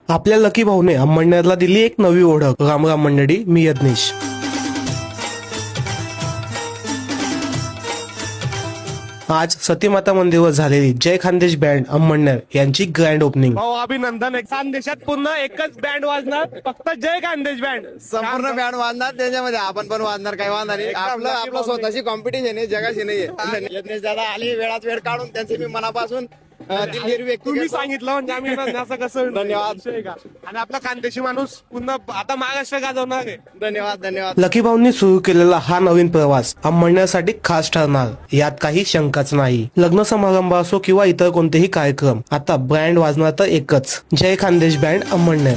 आपल्या लकी भाऊने अंमळनेरला दिली एक नवी ओळख. राम राम मंडळी, मी यज्ञेश. आज सतीमाता मंदिरावर झालेली जय खानदेश बँड अंमळनेर यांची ग्रँड ओपनिंग. भाऊ अभिनंदन. खानदेशात पुन्हा एकच बँड वाजणार, फक्त जय खानदेश बँड. संपूर्ण बँड वाजणार, त्याच्यामध्ये आपण पण वाजणार, काही वाजणार नाही. आपलं स्वतःची कॉम्पिटिशन आहे, जगाशी नाहीये. यज्ञेश दादा आले वेळात वेळ काढून, त्यांचे मी मनापासून दिलगिरी व्यक्त तुम्ही करतो. सांगितलं म्हणजे आम्ही असं कसं धन्यवाद. विषय का? आणि आपला खानदेशी माणूस पुन्हा आता महाराष्ट्र गाजवणार आहे. धन्यवाद धन्यवाद. लकी भाऊंनी सुरू केलेला हा नवीन प्रवास अंमळनेरसाठी खास ठरणार, यात काही शंकाच नाही. लग्न समारंभ असो किंवा इतर कोणतेही कार्यक्रम, आता ब्रँड वाजणार तर एकच, जय खानदेश बँड अंमळनेर.